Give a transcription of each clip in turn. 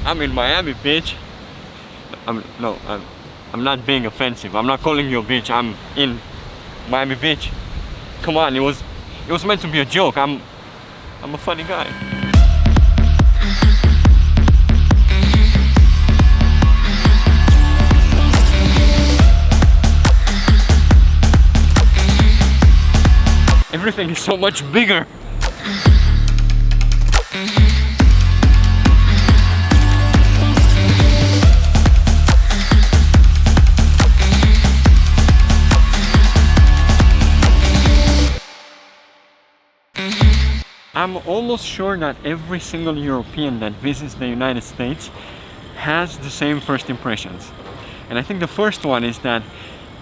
I'm in Miami, bitch. I'm not being offensive. I'm not calling you a bitch. I'm in Miami Beach. Come on, it was meant to be a joke. I'm a funny guy. Everything is so much bigger. I'm almost sure that every single European that visits the United States has the same first impressions. And I think the first one is that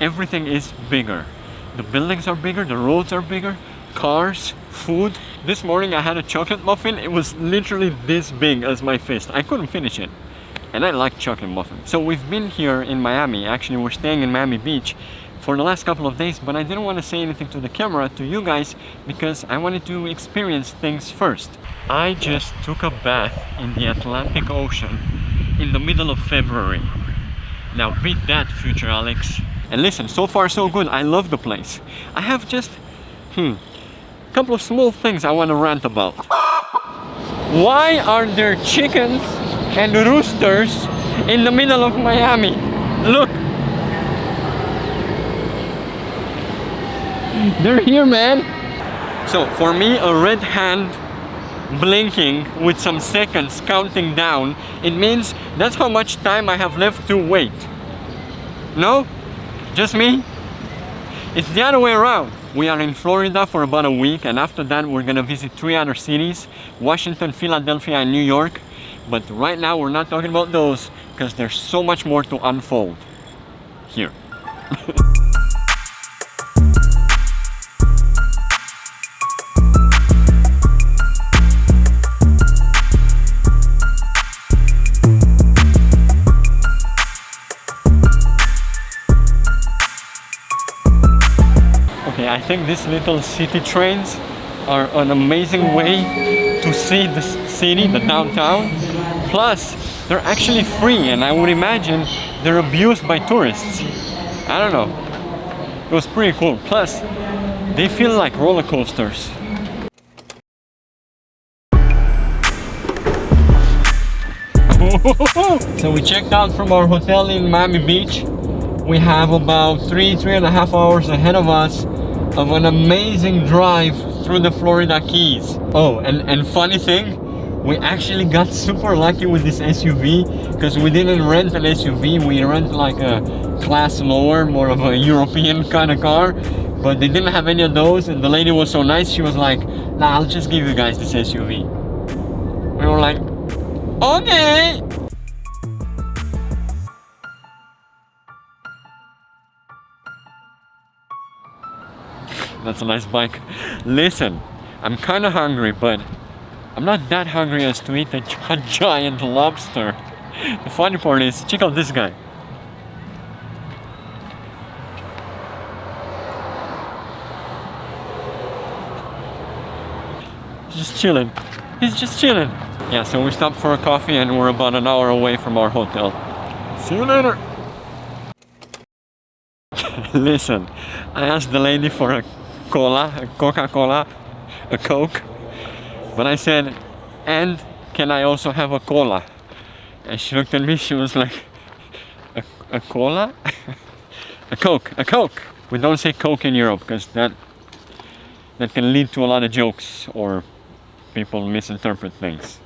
everything is bigger. The buildings are bigger, the roads are bigger, cars, food. This morning I had a chocolate muffin. It was literally this big as my fist. I couldn't finish it. And I like chocolate muffins. So we've been here in Miami. Actually, we're staying in Miami Beach for the last couple of days, but I didn't want to say anything to the camera, to you guys, because I wanted to experience things first. I just took a bath in the Atlantic Ocean in the middle of February. Now beat that, future Alex. And listen, so far so good. I love the place. I have just a couple of small things I want to rant about. Why are there chickens and roosters in the middle of Miami? Look. They're here, man. So for me, a red hand blinking with some seconds counting down, it means that's how much time I have left to wait. No? Just me? It's the other way around. We are in Florida for about a week, and after that we're gonna visit 3 other cities: Washington, Philadelphia, and New York. But right now we're not talking about those because there's so much more to unfold here. I think these little city trains are an amazing way to see the city, the downtown. Plus, they're actually free, and I would imagine they're abused by tourists. I don't know. It was pretty cool. Plus, they feel like roller coasters. So we checked out from our hotel in Miami Beach. We have about 3.5 hours ahead of us of an amazing drive through the Florida Keys. Oh, and funny thing, we actually got super lucky with this SUV because we didn't rent an SUV, we rent like a class lower, more of a European kind of car, but they didn't have any of those, and the lady was so nice, she was like, nah, I'll just give you guys this SUV. We were like, okay! That's a nice bike. Listen, I'm kind of hungry, but I'm not that hungry as to eat a giant lobster. The funny part is, check out this guy. He's just chilling. He's just chilling. Yeah, so we stopped for a coffee and we're about an hour away from our hotel. See you later. Listen, I asked the lady for a cola, a Coca-Cola, a Coke, but I said, and can I also have a cola? And she looked at me, she was like, a cola? A Coke. We don't say Coke in Europe because that can lead to a lot of jokes or people misinterpret things.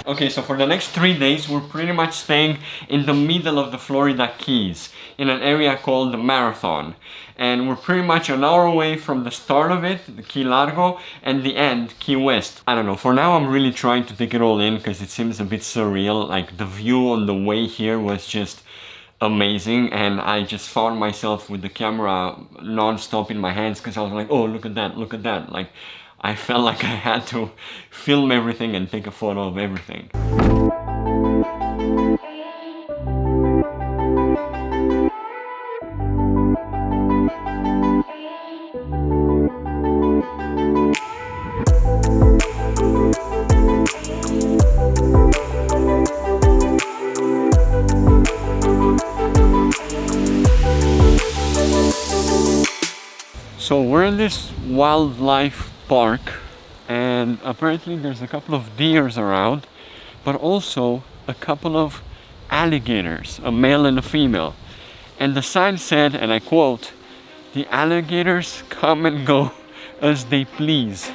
Okay, so for the next 3 days, we're pretty much staying in the middle of the Florida Keys in an area called the Marathon. And we're pretty much an hour away from the start of it, the Key Largo, and the end, Key West. I don't know, for now I'm really trying to take it all in because it seems a bit surreal. Like the view on the way here was just amazing, and I just found myself with the camera non-stop in my hands because I was like, oh, look at that. Like, I felt like I had to film everything and take a photo of everything. we're in this wildlife park, and apparently there's a couple of deers around, but also a couple of alligators, a male and a female. And the sign said, and I quote, "The alligators come and go as they please."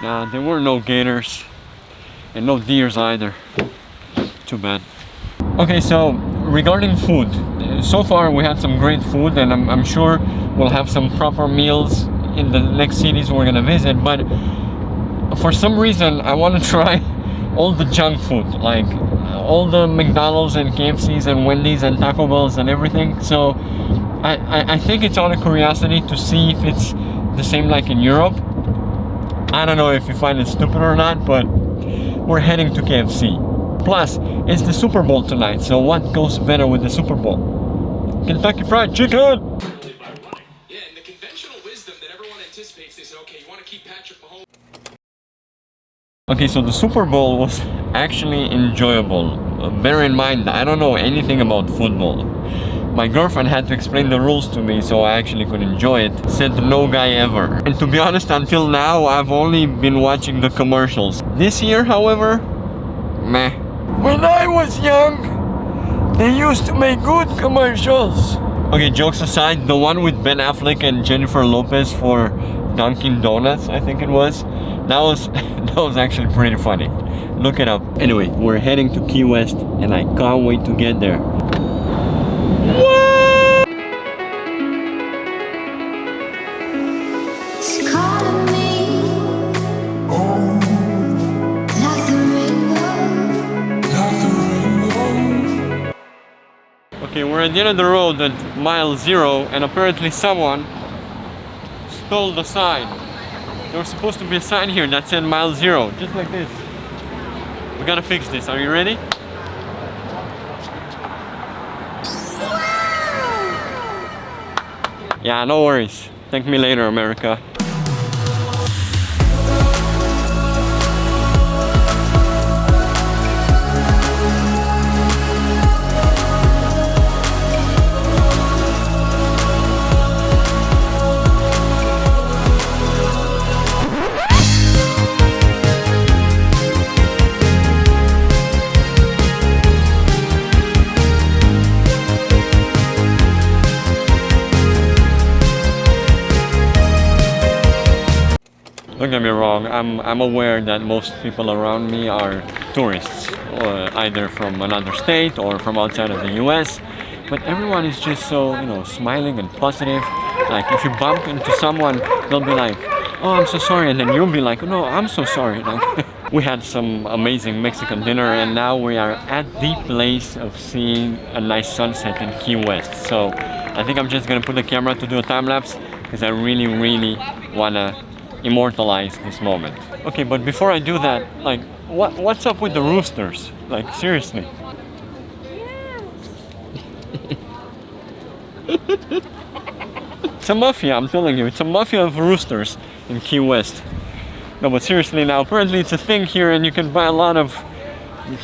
Nah, there were no gators and no deers either. Too bad. Okay, so regarding food, so far we had some great food, and I'm sure we'll have some proper meals in the next cities we're gonna visit, but for some reason I want to try all the junk food, like all the McDonald's and KFC's and Wendy's and Taco Bell's and everything. So I think it's out of curiosity to see if it's the same like in Europe. I don't know if you find it stupid or not, but we're heading to KFC. Plus, it's the Super Bowl tonight, so what goes better with the Super Bowl? Kentucky Fried Chicken! Yeah, and the conventional wisdom that everyone anticipates, they say, okay, you want to keep Patrick Mahomes. Okay, so the Super Bowl was actually enjoyable. Bear in mind, I don't know anything about football. My girlfriend had to explain the rules to me so I actually could enjoy it. Said no guy ever. And to be honest, until now, I've only been watching the commercials. This year, however, meh. When I was young, they used to make good commercials. Okay, jokes aside, the one with Ben Affleck and Jennifer Lopez for Dunkin' Donuts, I think it was, that was actually pretty funny. Look it up. Anyway, we're heading to Key West, and I can't wait to get there. Okay, we're at the end of the road at mile 0, and apparently someone stole the sign. There was supposed to be a sign here that said mile 0, just like this. We gotta fix this. Are you ready? Yeah, no worries. Thank me later, America. Don't get me wrong, I'm aware that most people around me are tourists, either from another state or from outside of the US, but everyone is just so, you know, smiling and positive. Like, if you bump into someone, they'll be like, "Oh, I'm so sorry," and then you'll be like, "No, I'm so sorry." Like, we had some amazing Mexican dinner, and now we are at the place of seeing a nice sunset in Key West. So I think I'm just gonna put the camera to do a time-lapse, because I really wanna immortalize this moment. Okay, but before I do that, like, what's up with the roosters? Like, seriously. It's a mafia, I'm telling you. It's a mafia of roosters in Key West. No, but seriously now, apparently it's a thing here, and you can buy a lot of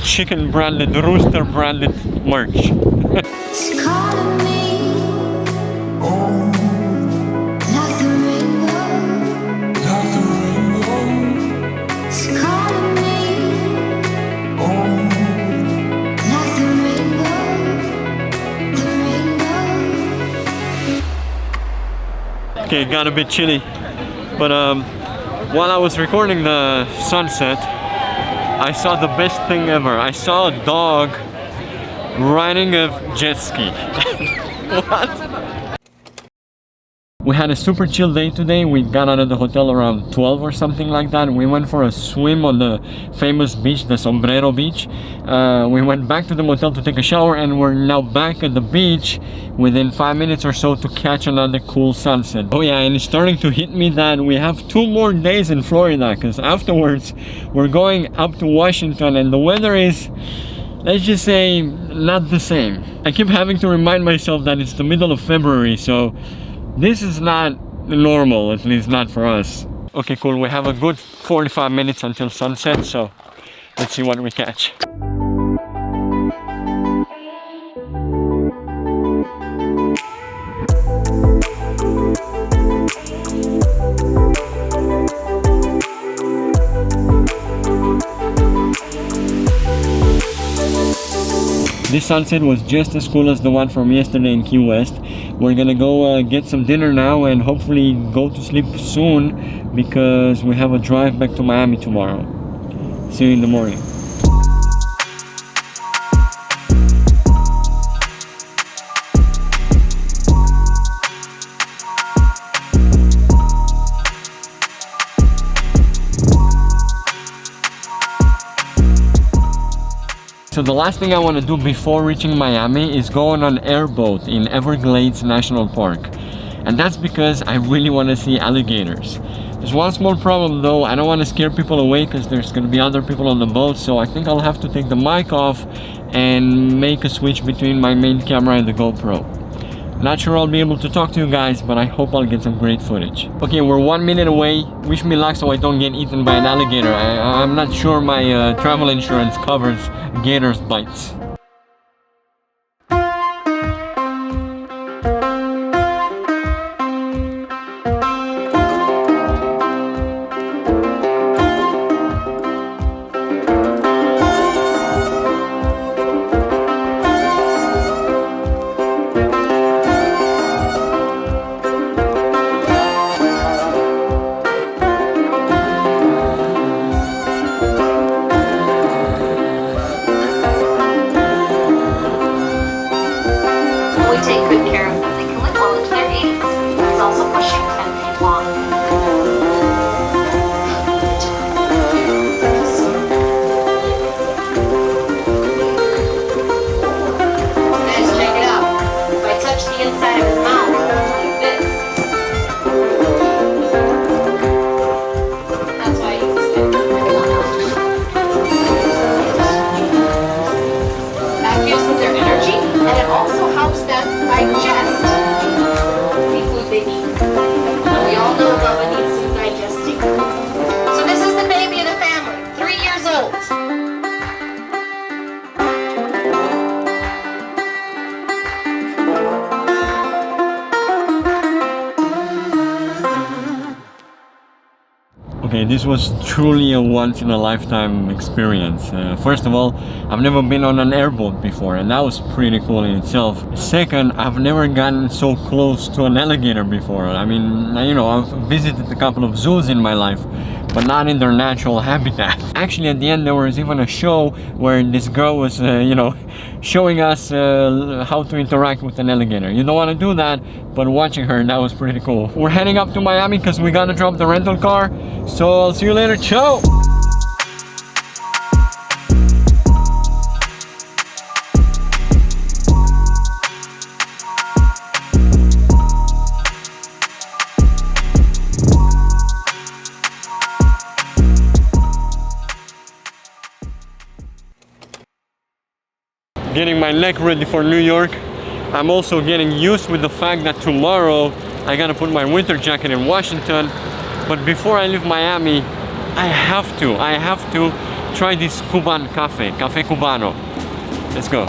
chicken branded, rooster branded merch. Okay, it got a bit chilly, but while I was recording the sunset, I saw the best thing ever. I saw a dog riding a jet ski. What? We had a super chill day today. We got out of the hotel around 12 or something like that. We went for a swim on the famous beach, the Sombrero beach. We went back to the motel to take a shower, and we're now back at the beach within 5 minutes or so to catch another cool sunset. Oh yeah, and it's starting to hit me that we have 2 more days in Florida, because afterwards we're going up to Washington, and the weather is, let's just say, not the same. I keep having to remind myself that it's the middle of February, so this is not normal, at least not for us. Okay, cool, we have a good 45 minutes until sunset, so let's see what we catch. This sunset was just as cool as the one from yesterday in Key West. We're gonna go get some dinner now and hopefully go to sleep soon because we have a drive back to Miami tomorrow. See you in the morning. So the last thing I want to do before reaching Miami is go on an airboat in Everglades National Park. And that's because I really want to see alligators. There's one small problem though, I don't want to scare people away because there's going to be other people on the boat, so I think I'll have to take the mic off and make a switch between my main camera and the GoPro. Not sure I'll be able to talk to you guys, but I hope I'll get some great footage. Okay, we're 1 minute away. Wish me luck so I don't get eaten by an alligator. I'm not sure my travel insurance covers gators bites. Take good care of them. They can live well into their 80s. It's also pushing 10 feet long. Guys, check it out. If I touch the inside of his mouth like this, that's why you can that gives them their energy, and it also helps them digest the food they eat. And we all know Bubba needs some digesting. So this is the baby of the family, 3 years old. Okay, this was truly a once-in-a-lifetime experience. First of all, I've never been on an airboat before, and that was pretty cool in itself. Second, I've never gotten so close to an alligator before. I mean, you know, I've visited a couple of zoos in my life, but not in their natural habitat. Actually, at the end, there was even a show where this girl was, you know, showing us how to interact with an alligator. You don't want to do that, but watching her, that was pretty cool. We're heading up to Miami because we gotta drop the rental car. So I'll see you later. Ciao! Getting my leg ready for New York. I'm also getting used with the fact that tomorrow I gotta put my winter jacket in Washington. But before I leave Miami, I have to try this Cuban cafe Cubano. Let's go.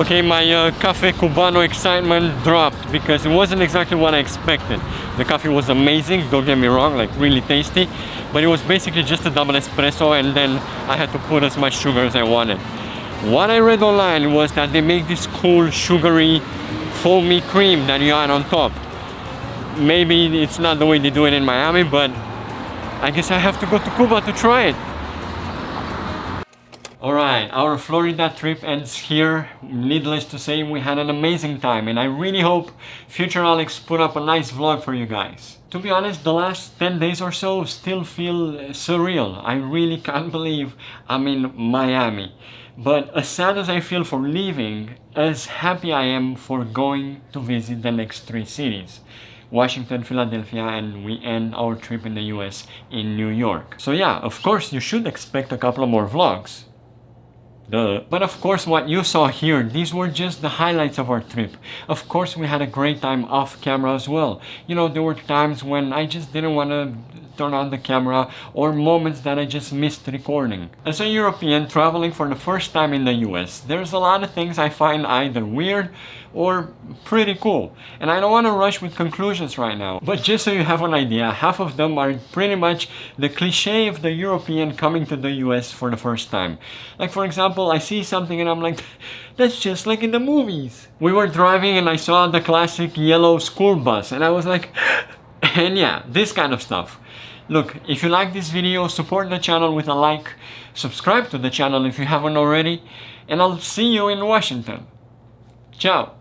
Okay, my Cafe Cubano excitement dropped because it wasn't exactly what I expected. The coffee was amazing, don't get me wrong, like really tasty, but it was basically just a double espresso, and then I had to put as much sugar as I wanted. What I read online was that they make this cool sugary foamy cream that you add on top. Maybe it's not the way they do it in Miami, but I guess I have to go to Cuba to try it. Alright, our Florida trip ends here. Needless to say, we had an amazing time, and I really hope future Alex put up a nice vlog for you guys. To be honest, the last 10 days or so still feel surreal. I really can't believe I'm in Miami. But as sad as I feel for leaving, as happy I am for going to visit the next 3 cities. Washington, Philadelphia, and we end our trip in the US in New York. So yeah, of course you should expect a couple of more vlogs. Duh. But of course what you saw here, these were just the highlights of our trip. Of course we had a great time off camera as well. You know, there were times when I just didn't want to turn on the camera, or moments that I just missed recording. As a European traveling for the first time in the US, there's a lot of things I find either weird or pretty cool. And I don't want to rush with conclusions right now. But just so you have an idea, half of them are pretty much the cliche of the European coming to the US for the first time. Like for example, I see something and I'm like, that's just like in the movies. We were driving and I saw the classic yellow school bus and I was like, and yeah, this kind of stuff. Look, if you like this video, support the channel with a like, subscribe to the channel if you haven't already, and I'll see you in Washington. Ciao!